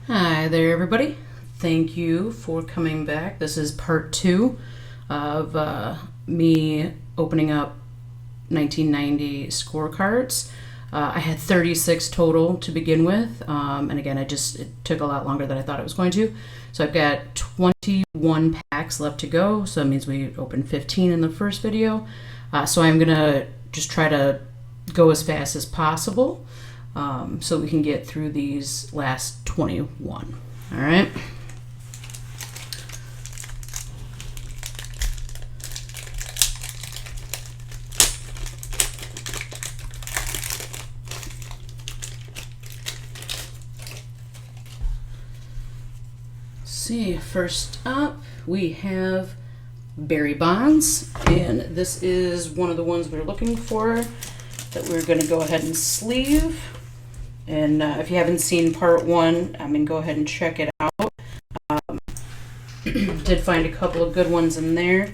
Hi there, everybody. Thank you for coming back. This is part two of me opening up 1990 scorecards. I had 36 total to begin with, and again, it took a lot longer than I thought it was going to. So I've got 21 packs left to go, so that means we opened 15 in the first video. So I'm gonna just try to go as fast as possible. So we can get through these last 21. All right. See, first up we have Barry Bonds, and this is one of the ones we're looking for that we're going to go ahead and sleeve. And if you haven't seen part one, go ahead and check it out. Did find a couple of good ones in there.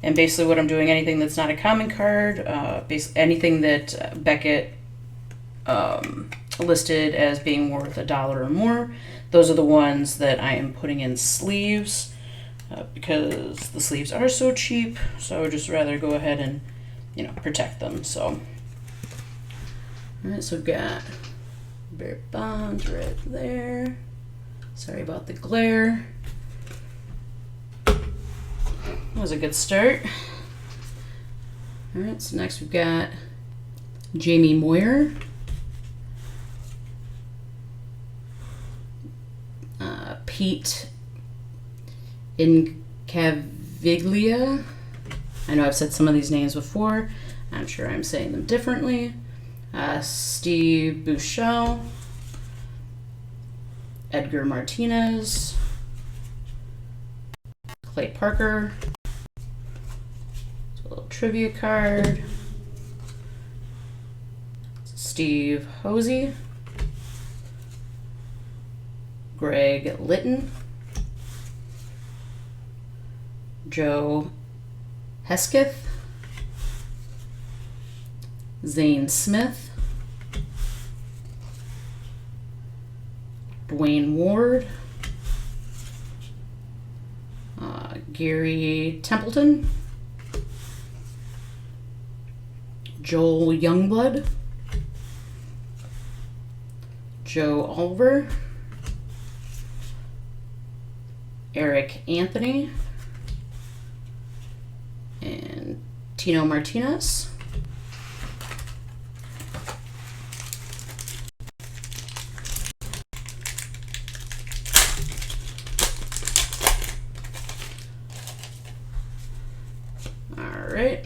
And basically what I'm doing, anything that's not a common card, anything that Beckett listed as being worth $1 or more, those are the ones that I am putting in sleeves because the sleeves are so cheap. So I would just rather go ahead and, protect them. So, all right, so we've got Barry Bonds right there. Sorry about the glare. That was a good start. All right, so next we've got Jamie Moyer, Pete Incaviglia. I know I've said some of these names before. I'm sure I'm saying them differently. Steve Bouchel, Edgar Martinez, Clay Parker, a little trivia card, Steve Hosey, Greg Litton, Joe Hesketh, Zane Smith, Dwayne Ward, Gary Templeton, Joel Youngblood, Joe Oliver, Eric Anthony, and Tino Martinez. Alright,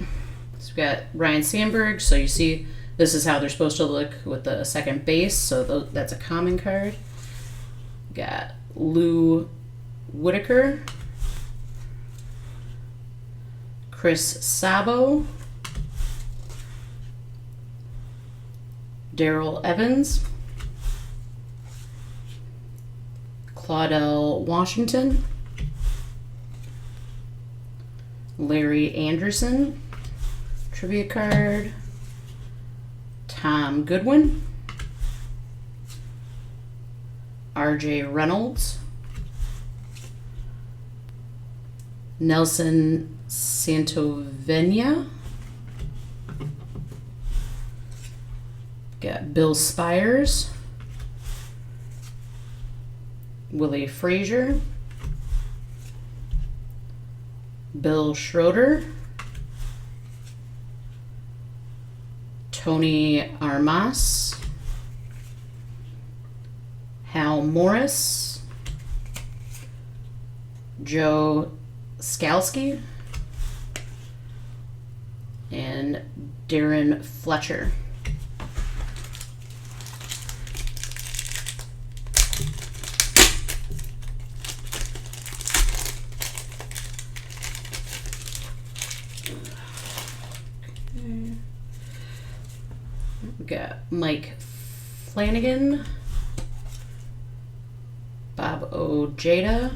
so we've got Ryan Sandberg. So you see, this is how they're supposed to look with the second base. So that's a common card. Got Lou Whitaker, Chris Sabo, Darrell Evans, Claudel Washington, Larry Anderson, trivia card, Tom Goodwin, RJ Reynolds, Nelson Santovenia, got Bill Spires, Willie Frazier, Bill Schroeder, Tony Armas, Hal Morris, Joe Skalski, and Darren Fletcher. We got Mike Flanagan, Bob Ojeda,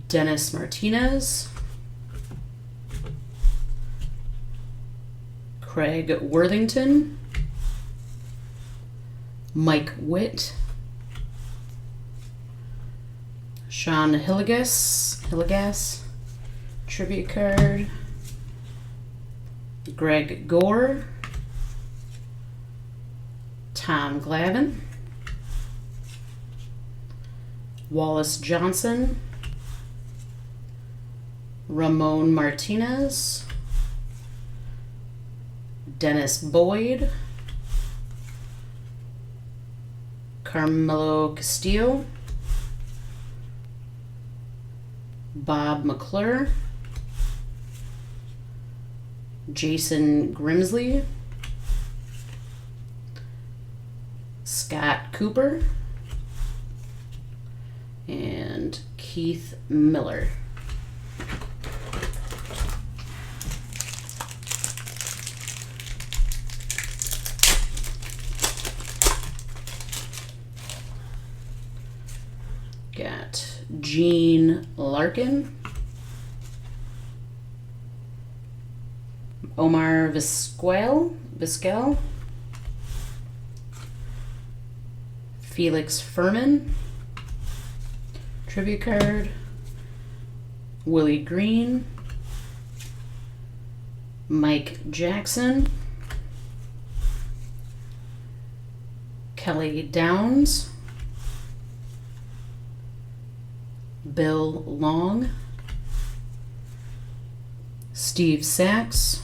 Dennis Martinez, Craig Worthington, Mike Witt, Sean Hilligas, tribute card, Greg Gore, Tom Glavine, Wallace Johnson, Ramon Martinez, Dennis Boyd, Carmelo Castillo, Bob McClure, Jason Grimsley, Scott Cooper, and Keith Miller. Got Gene Larkin, Omar Vizquel, Felix Furman, tribute card, Willie Green, Mike Jackson, Kelly Downs, Bill Long, Steve Sachs,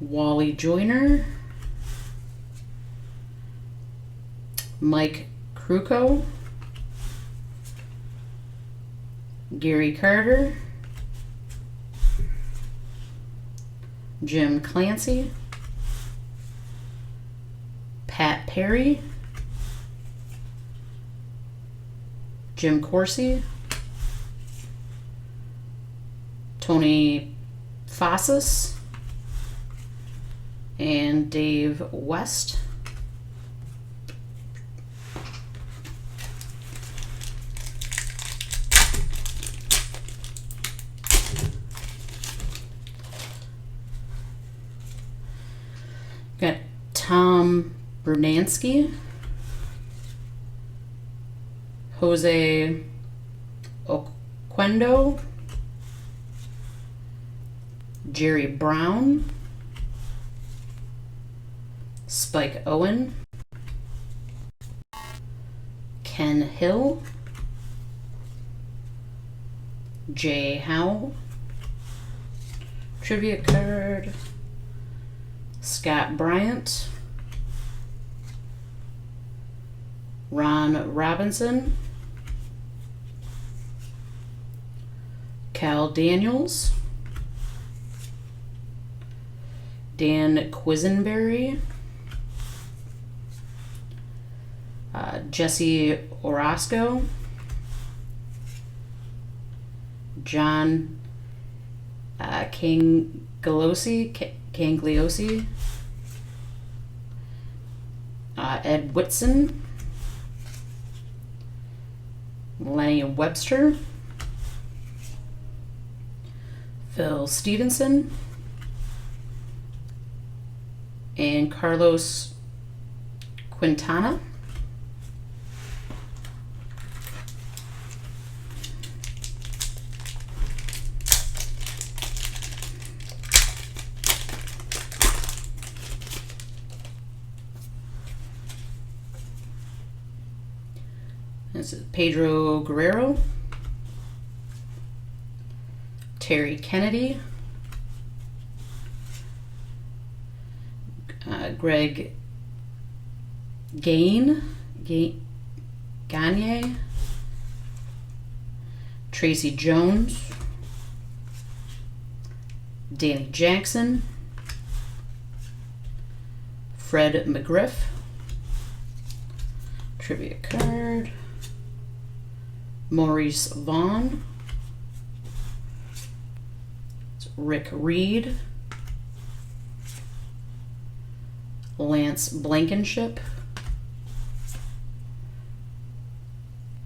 Wally Joyner, Mike Krukow, Gary Carter, Jim Clancy, Pat Perry, Jim Corsi, Tony Fossas, and Dave West. Got Tom Bernansky, Jose Oquendo, Jerry Brown, Spike Owen, Ken Hill, Jay Howe, trivia card, Scott Bryant, Ron Robinson, Cal Daniels, Dan Quisenberry, Jesse Orozco, John Cangliosi, Ed Whitson, Lenny Webster, Phil Stevenson, and Carlos Quintana. This is Pedro Guerrero, Terry Kennedy, Greg Gagne, Tracy Jones, Danny Jackson, Fred McGriff, trivia card, Maurice Vaughn, Rick Reed, Lance Blankenship,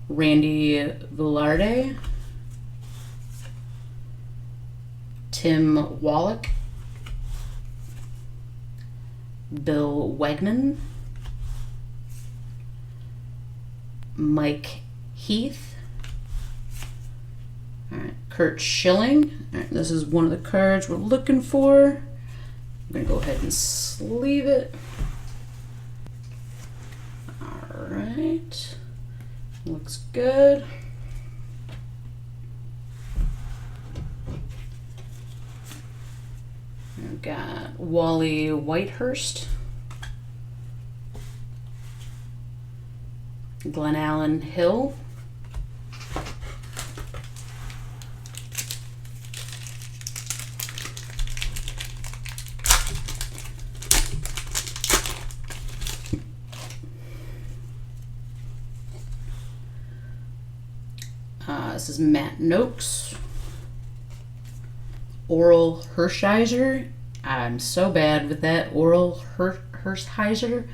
Randy Velarde, Tim Wallach, Bill Wegman, Mike Heath, all right, Curt Schilling. All right, this is one of the cards we're looking for. I'm going to go ahead and sleeve it. All right, looks good. We've got Wally Whitehurst, Glenallen Hill, this is Matt Noakes, Oral Hershiser. I'm so bad with that. Oral Hershiser.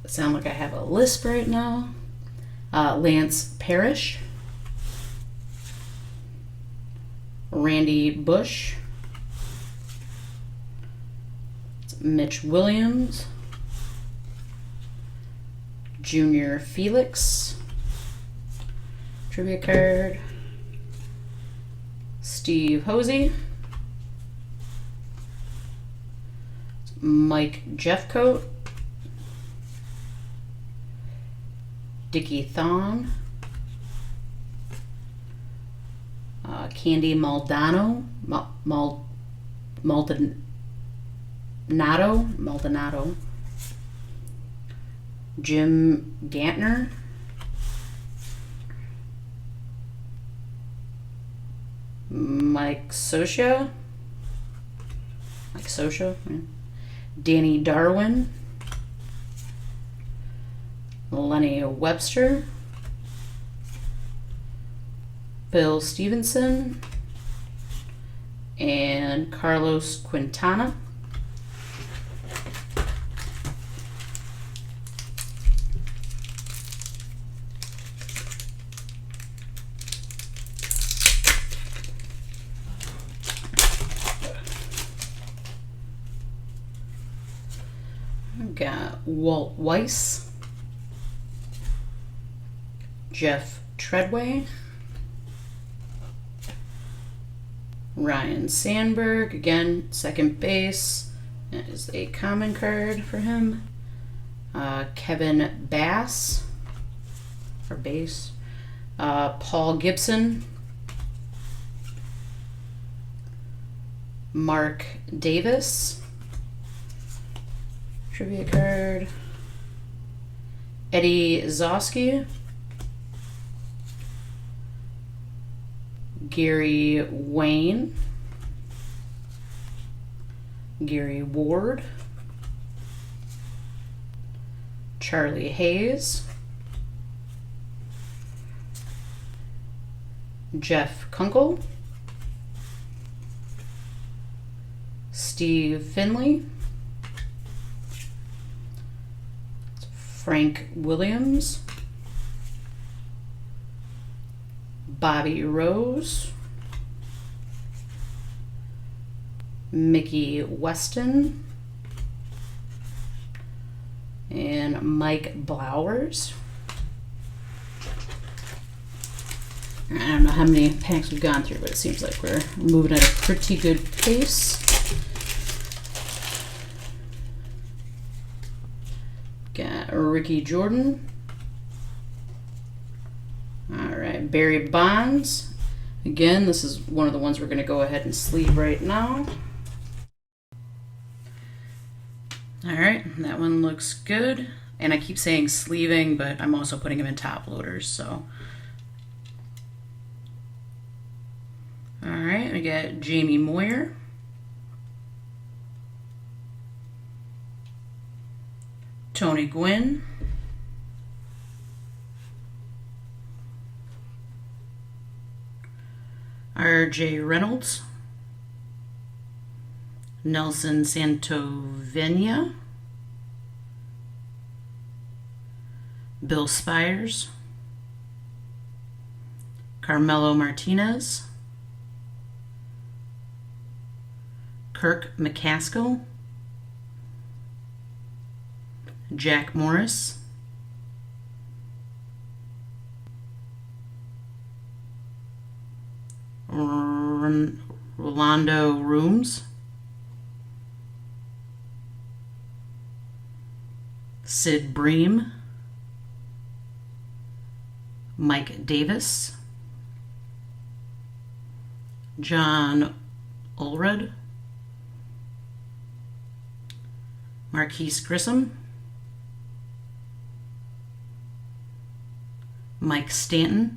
Sound like I have a lisp right now. Lance Parrish, Randy Bush, Mitch Williams, Junior Felix, trivia card, Steve Hosey, Mike Jeffcoat, Dickie Thon, Candy Maldonado, Maldonado, Jim Gantner, Mike Scioscia, right? Danny Darwin, Lenny Webster, Bill Stevenson, and Carlos Quintana. We've got Walt Weiss, Jeff Treadway, Ryan Sandberg, again, second base. That is a common card for him. Kevin Bass, or base. Paul Gibson, Mark Davis, trivia card. Eddie Zosky, Gary Wayne, Gary Ward, Charlie Hayes, Jeff Kunkel, Steve Finley, Frank Williams, Bobby Rose, Mickey Weston, and Mike Blowers. I don't know how many packs we've gone through, but it seems like we're moving at a pretty good pace. Got Ricky Jordan. Alright, Barry Bonds. Again, this is one of the ones we're going to go ahead and sleeve right now. Alright, that one looks good. And I keep saying sleeving, but I'm also putting them in top loaders, so. Alright, we got Jamie Moyer, Tony Gwynn, R.J. Reynolds, Nelson Santovenia, Bill Spires, Carmelo Martinez, Kirk McCaskill, Jack Morris, Rolando Rooms, Sid Bream, Mike Davis, John Ulrud, Marquise Grissom, Mike Stanton,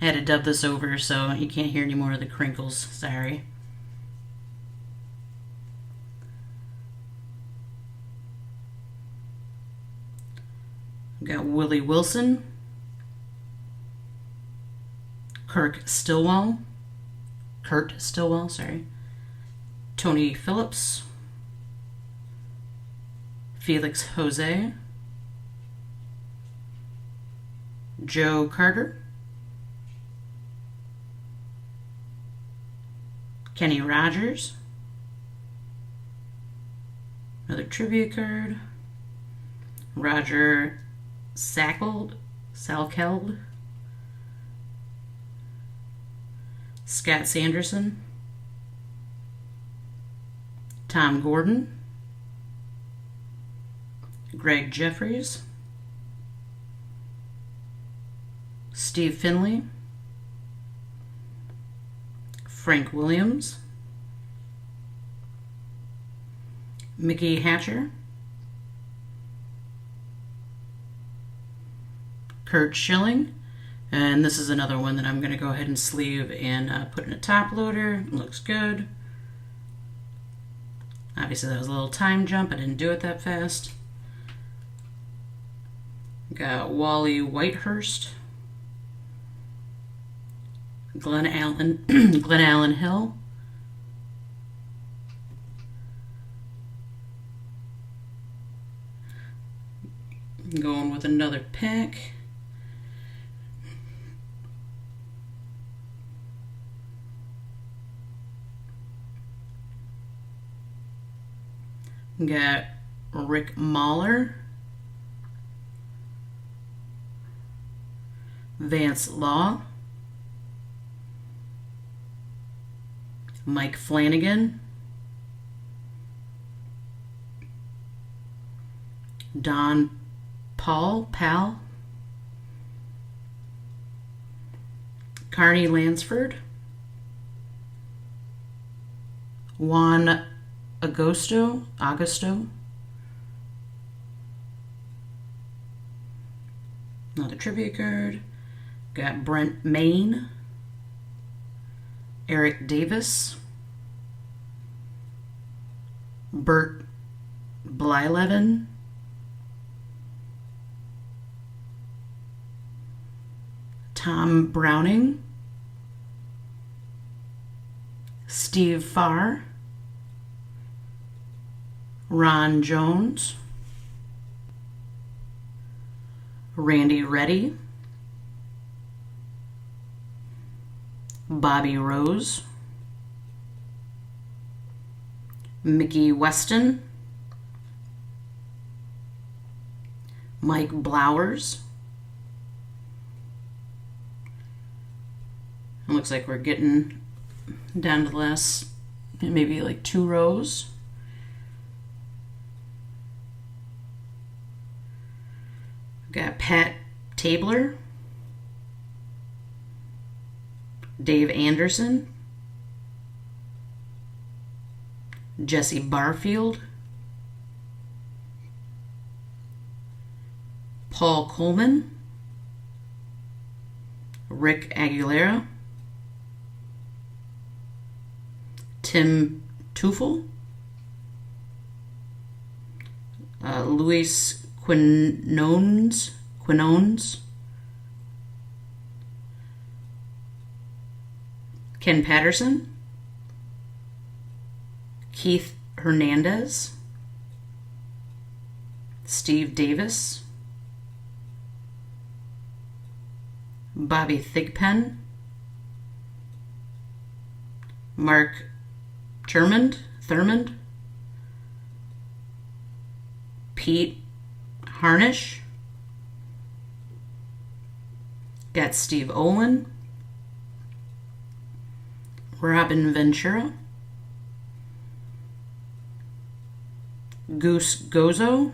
I had to dub this over so you can't hear any more of the crinkles. Sorry. We've got Willie Wilson, Kurt Stillwell, Tony Phillips, Felix Jose, Joe Carter, Kenny Rogers, another trivia card, Roger Salkeld, Scott Sanderson, Tom Gordon, Greg Jeffries, Steve Finley, Frank Williams, Mickey Hatcher, Kurt Schilling, and this is another one that I'm going to go ahead and sleeve and put in a top loader. It looks good. Obviously that was a little time jump. I didn't do it that fast. Got Wally Whitehurst, Glenn Allen Hill, going with another pack. Got Rick Mahler, Vance Law, Mike Flanagan, Don Pal, Carney Lansford, Juan Augusto, another trivia card. Got Brent Main, Eric Davis, Bert Blyleven, Tom Browning, Steve Farr, Ron Jones, Randy Reddy, Bobby Rose, Mickey Weston, Mike Blowers. It looks like we're getting down to the last maybe like 2 rows. Got Pat Tabler, Dave Anderson, Jesse Barfield, Paul Coleman, Rick Aguilera, Tim Teufel, Luis Quinones, Ken Patterson, Keith Hernandez, Steve Davis, Bobby Thigpen, Mark Thurmond, Pete Harnish, got Steve Olin, Robin Ventura, Goose Gozo,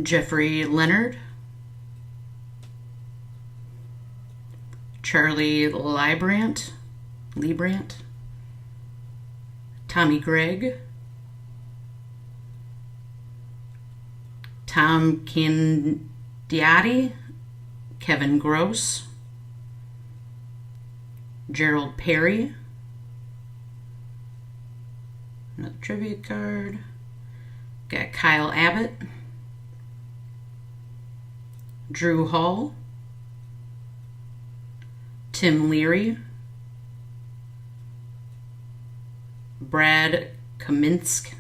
Jeffrey Leonard, Charlie Leibrandt, Tommy Gregg, Tom Candiati, Kevin Gross, Gerald Perry, another trivia card, got Kyle Abbott, Drew Hall, Tim Leary, Brad Kaminsk,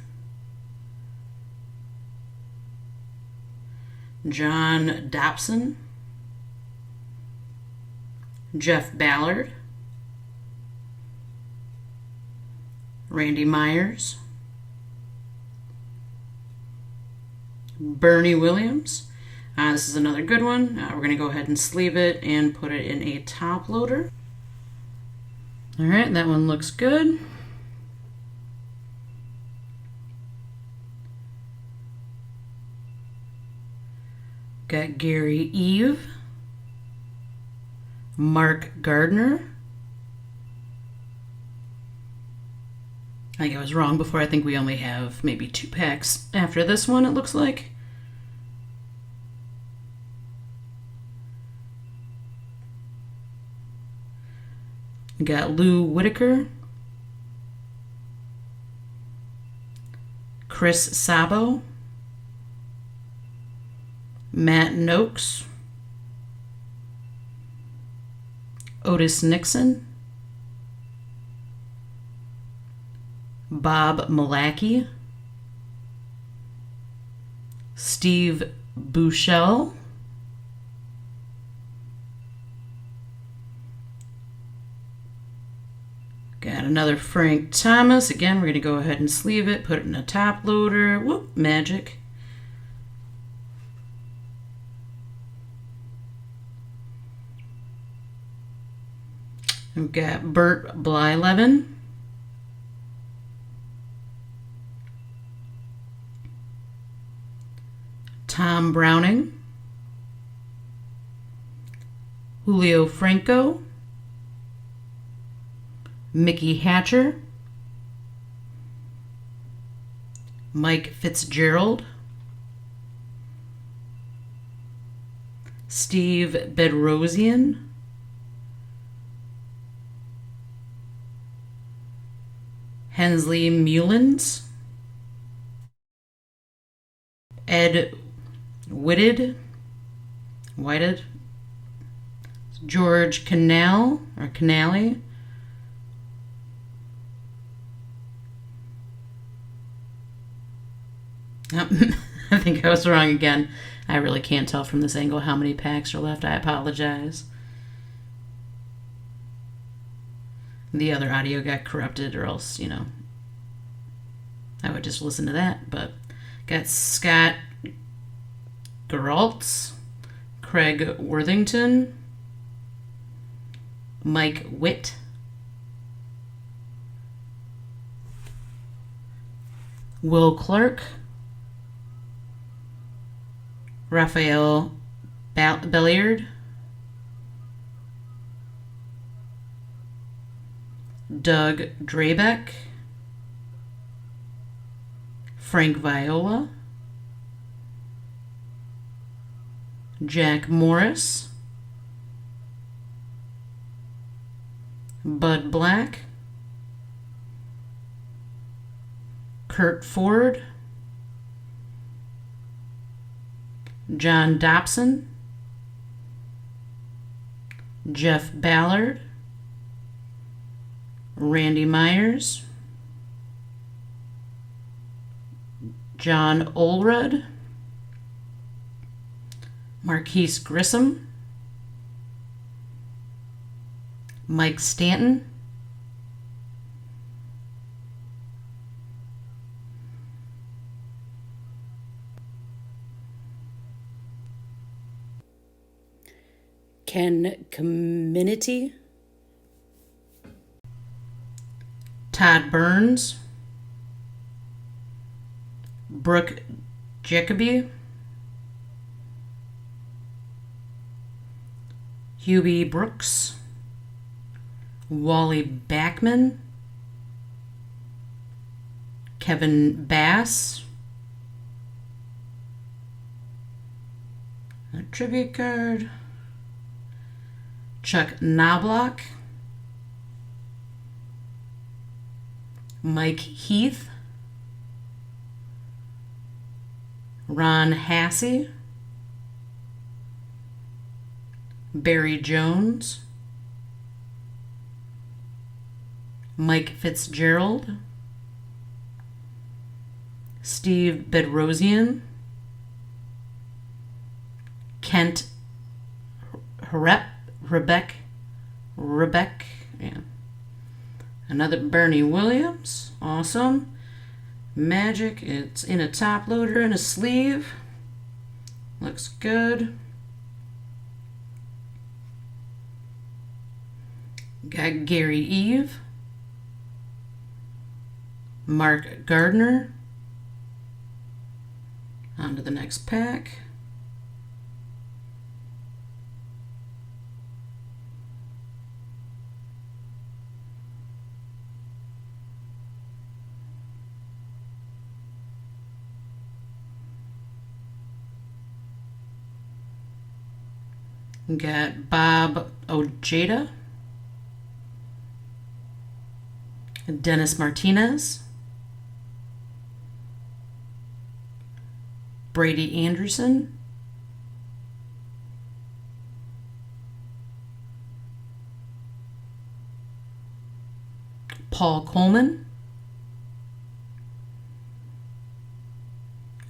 John Dobson, Jeff Ballard, Randy Myers, Bernie Williams. This is another good one. We're going to go ahead and sleeve it and put it in a top loader. All right, that one looks good. Got Gary Eve, Mark Gardner. I think I was wrong before. I think we only have maybe 2 packs after this one, it looks like. We got Lou Whitaker, Chris Sabo, Matt Noakes, Otis Nixon, Bob Malachy, Steve Buechele, got another Frank Thomas. Again, we're going to go ahead and sleeve it, put it in a top loader. Whoop, magic. We've got Bert Blyleven, Tom Browning, Julio Franco, Mickey Hatcher, Mike Fitzgerald, Steve Bedrosian, Hensley Mullins, Ed Whited, George Canale, I think I was wrong again. I really can't tell from this angle how many packs are left. I apologize. The other audio got corrupted, or else, I would just listen to that. But got Scott Geraltz, Craig Worthington, Mike Witt, Will Clark, Raphael Belliard, Doug Drabeck, Frank Viola, Jack Morris, Bud Black, Kurt Ford, John Dobson, Jeff Ballard, Randy Myers, John Olerud, Marquise Grissom, Mike Stanton, Ken Caminiti, Todd Burns, Brooke Jacoby, Hubie Brooks, Wally Backman, Kevin Bass, a tribute card, Chuck Knobloch, Mike Heath, Ron Hassey, Barry Jones, Mike Fitzgerald, Steve Bedrosian, Kent Rebeck, yeah. Another Bernie Williams, awesome. Magic, it's in a top loader and a sleeve. Looks good. Got Gary Eve, Mark Gardner. On to the next pack. Got Bob Ojeda, Dennis Martinez, Brady Anderson, Paul Coleman,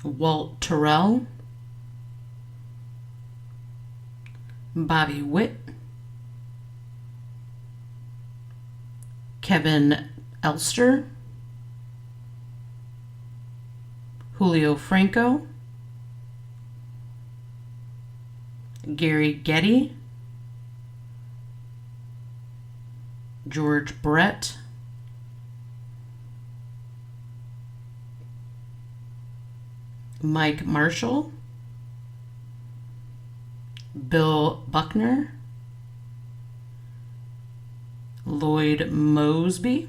Walt Terrell, Bobby Witt, Kevin Elster, Julio Franco, Gary Getty, George Brett, Mike Marshall, Bill Buckner, Lloyd Mosby,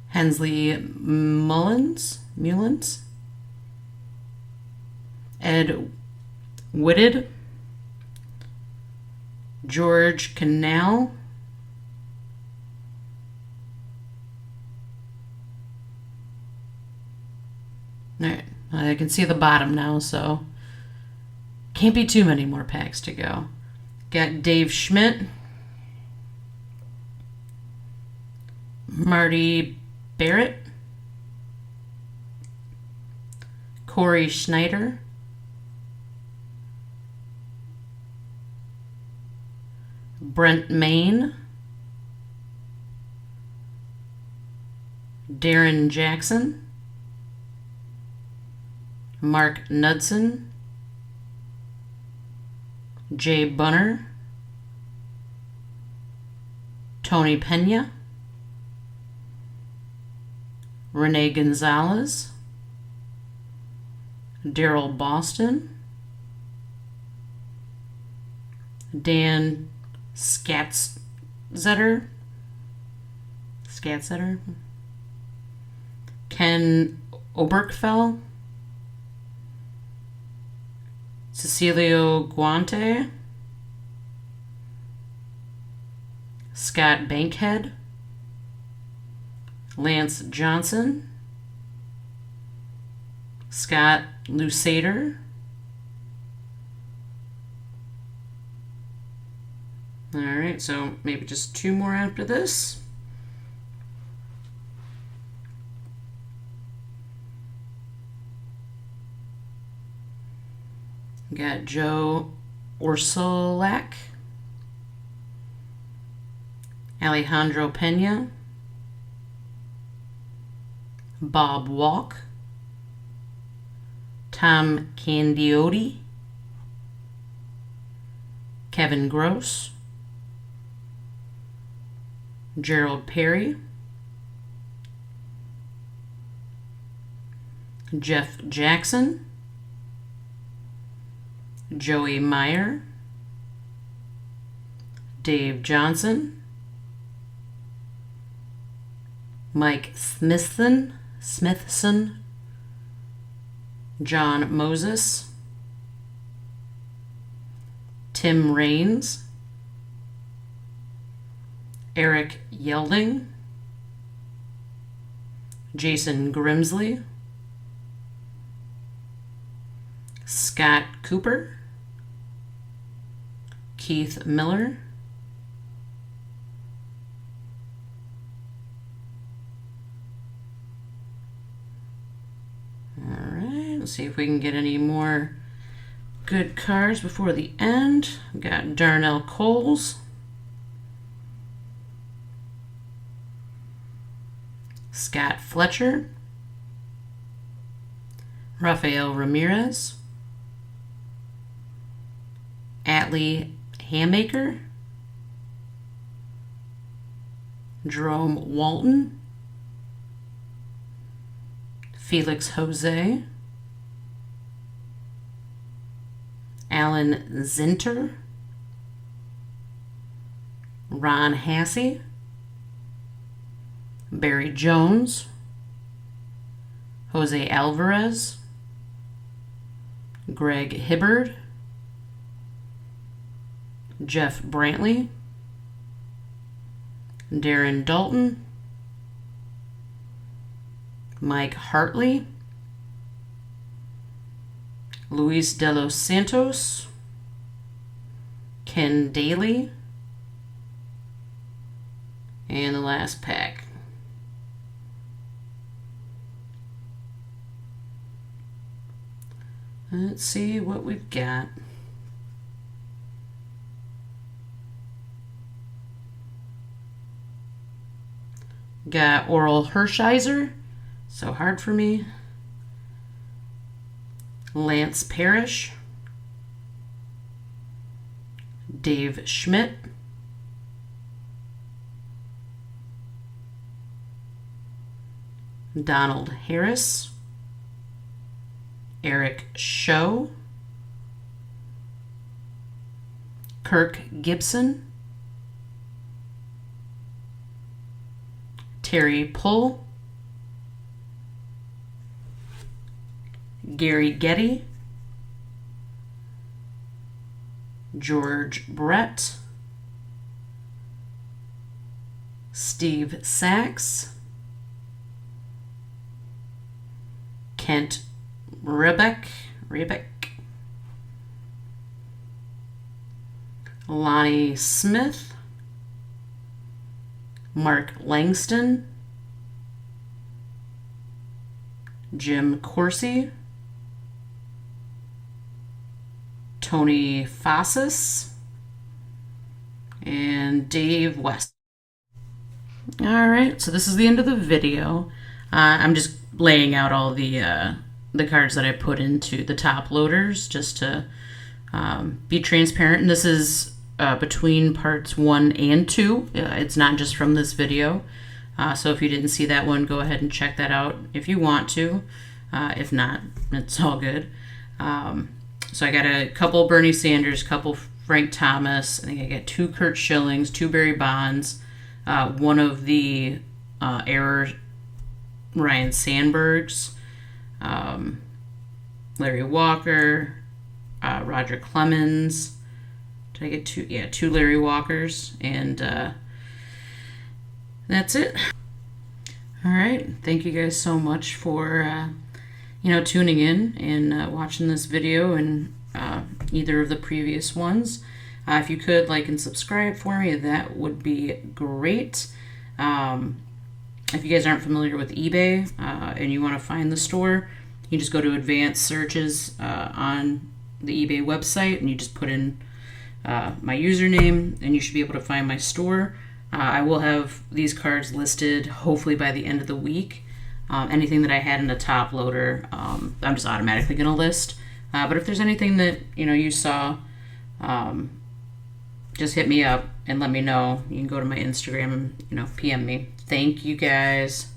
Hensley Mullins, Ed Whitted, George Canal, all right, I can see the bottom now, so can't be too many more packs to go. Got Dave Schmidt, Marty Barrett, Corey Schneider, Brent Main, Darren Jackson, Mark Knudsen, Jay Bunner, Tony Pena, Renee Gonzalez, Daryl Boston, Dan Skatzetter, Ken Oberkfell, Cecilio Guante, Scott Bankhead, Lance Johnson, Scott Lusader, All right, so maybe just 2 more after this. Got Joe Orsulak, Alejandro Pena, Bob Walk, Tom Candiotti, Kevin Gross, Gerald Perry, Jeff Jackson, Joey Meyer, Dave Johnson, Mike Smithson, John Moses, Tim Raines, Eric Yelding, Jason Grimsley, Scott Cooper, Keith Miller, all right, let's see if we can get any more good cards before the end. We've got Darnell Coles, Scott Fletcher, Rafael Ramirez, Atlee Hammaker, Jerome Walton, Felix Jose, Alan Zinter, Ron Hassey, Barry Jones, Jose Alvarez, Greg Hibbard, Jeff Brantley, Darren Dalton, Mike Hartley, Luis de los Santos, Ken Daly, and the last pack. Let's see what we've got. Got Oral Hershiser, so hard for me. Lance Parrish, Dave Schmidt, Donald Harris, Eric Show, Kirk Gibson, Terry Pull, Gary Getty, George Brett, Steve Sachs, Kent Rebeck, Lonnie Smith, Mark Langston, Jim Corsi, Tony Fassis, and Dave West. All right, so this is the end of the video. I'm just laying out all the cards that I put into the top loaders just to be transparent. And this is between parts 1 and 2. It's not just from this video. So if you didn't see that one, go ahead and check that out if you want to. If not, it's all good. So I got a couple Bernie Sanders, couple Frank Thomas. I think I got 2 Curt Schillings, 2 Barry Bonds, one of the error Ryan Sandbergs, Larry Walker, Roger Clemens. Did I get 2? Yeah, 2 Larry Walkers, and that's it. All right, thank you guys so much for tuning in and watching this video and either of the previous ones. If you could like and subscribe for me, that would be great. If you guys aren't familiar with eBay and you want to find the store, you just go to advanced searches on the eBay website and you just put in my username and you should be able to find my store. I will have these cards listed hopefully by the end of the week. Anything that I had in a top loader, I'm just automatically going to list. But if there's anything that you saw, just hit me up and let me know. You can go to my Instagram and PM me. Thank you guys.